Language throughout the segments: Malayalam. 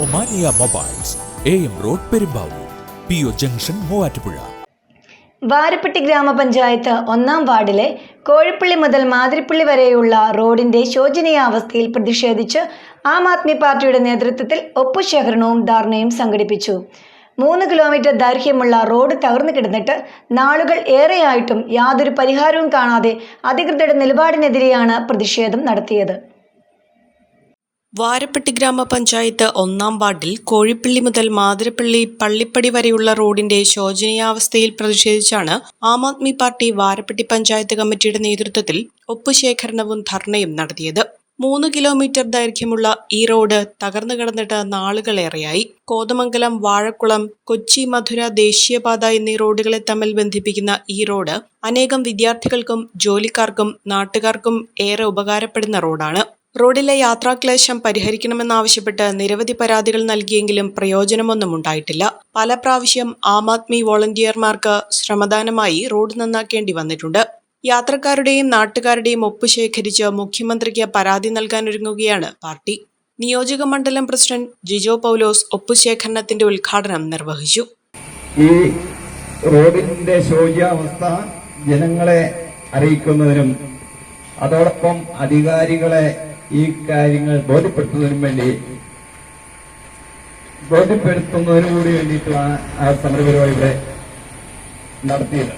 Omania mobiles, AM road Perumbavoor, PO junction Muvattupuzha. Varappetty ഗ്രാമപഞ്ചായത്ത് 1-ാം വാർഡിലെ കോഴിപ്പള്ളി മുതൽ മാതിരിപ്പള്ളി വരെയുള്ള റോഡിന്റെ ശോചനീയാവസ്ഥയിൽ പ്രതിഷേധിച്ച് ആം ആദ്മി പാർട്ടിയുടെ നേതൃത്വത്തിൽ ഒപ്പുശേഖരണവും ധർണയും സംഘടിപ്പിച്ചു. 3 കിലോമീറ്റർ ദൈർഘ്യമുള്ള റോഡ് തകർന്നു കിടന്നിട്ട് നാളുകൾ ഏറെയായിട്ടും യാതൊരു പരിഹാരവും കാണാതെ അധികൃതരുടെ നിലപാടിനെതിരെയാണ് പ്രതിഷേധം നടത്തിയത്. വാരപ്പെട്ടി ഗ്രാമപഞ്ചായത്ത് 1-ാം വാർഡിൽ കോഴിപ്പള്ളി മുതൽ മാതിരപ്പള്ളി പള്ളിപ്പടി വരെയുള്ള റോഡിന്റെ ശോചനീയാവസ്ഥയിൽ പ്രതിഷേധിച്ചാണ് ആം ആദ്മി പാർട്ടി വാരപ്പെട്ടി പഞ്ചായത്ത് കമ്മിറ്റിയുടെ നേതൃത്വത്തിൽ ഒപ്പുശേഖരണവും ധർണയും നടത്തിയത്. 3 കിലോമീറ്റർ ദൈർഘ്യമുള്ള ഈ റോഡ് തകർന്നു കിടന്നിട്ട് നാളുകളേറെയായി. കോതമംഗലം, വാഴക്കുളം, കൊച്ചി മധുര ദേശീയപാത എന്നീ റോഡുകളെ തമ്മിൽ ബന്ധിപ്പിക്കുന്ന ഈ റോഡ് അനേകം വിദ്യാർത്ഥികൾക്കും ജോലിക്കാർക്കും നാട്ടുകാർക്കും ഏറെ ഉപകാരപ്പെടുന്ന റോഡാണ്. റോഡിലെ യാത്രാക്ലേശം പരിഹരിക്കണമെന്നാവശ്യപ്പെട്ട് നിരവധി പരാതികൾ നൽകിയെങ്കിലും പ്രയോജനമൊന്നും ഉണ്ടായിട്ടില്ല. പല പ്രാവശ്യം ആം ആദ്മി വോളണ്ടിയർമാർക്ക് ശ്രമദാനമായി റോഡ് നന്നാക്കേണ്ടി വന്നിട്ടുണ്ട്. യാത്രക്കാരുടെയും നാട്ടുകാരുടെയും ഒപ്പ് ശേഖരിച്ച് മുഖ്യമന്ത്രിക്ക് പരാതി നൽകാനൊരുങ്ങുകയാണ് പാർട്ടി. നിയോജക മണ്ഡലം പ്രസിഡന്റ് ജിജോ പൗലോസ് ഒപ്പുശേഖരണത്തിന്റെ ഉദ്ഘാടനം നിർവഹിച്ചു. ഈ റോഡിന്റെ ശോച്യാവസ്ഥ ജനങ്ങളെ അറിയിക്കുന്നതിനും അതോടൊപ്പം അധികാരികളെ ഈ കാര്യങ്ങൾ ബോധ്യപ്പെടുത്തുന്നതിനു കൂടി വേണ്ടിയിട്ടുള്ള ആ സമരപരിപാടി ഇവിടെ നടത്തിയത്.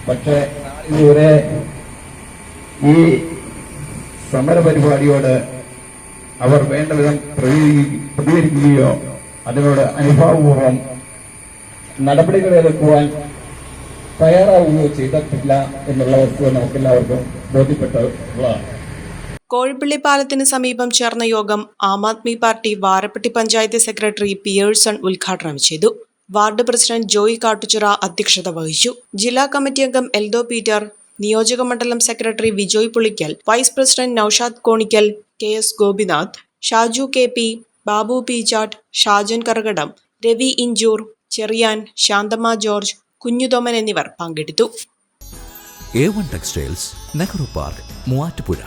പക്ഷെ ഇതുവരെ ഈ സമരപരിപാടിയോട് അവർ വേണ്ട വിധം പ്രതികരിക്കുകയോ അതിനോട് അനുഭാവപൂർവം നടപടികൾ എടുക്കുവാൻ തയ്യാറാവുകയോ ചെയ്തിട്ടില്ല എന്നുള്ള വസ്തുത നമുക്കെല്ലാവർക്കും ബോധ്യപ്പെട്ടുള്ളതാണ്. കോഴിപ്പള്ളി പാലത്തിന് സമീപം ചേർന്ന യോഗം Aam Aadmi party Varappetty panchayat secretary Pearson ഉദ്ഘാടനം ചെയ്തു. വാർഡ് പ്രസിഡന്റ് ജോയി കാട്ടുചിറ അധ്യക്ഷത വഹിച്ചു. ജില്ലാ കമ്മിറ്റി അംഗം എൽദോ പീറ്റർ, നിയോജക മണ്ഡലം secretary Vijoy Pulickal, vice president Noushad Konikkal, KS Gopinath, Shaju KP, Babu Peechatt, Shajan Karakadam, Ravi Inchoor, Cherian, Santhamma George, Kunjuthoman എന്നിവർ പങ്കെടുത്തു. A1 textiles, Nehru park, Muvattupuzha.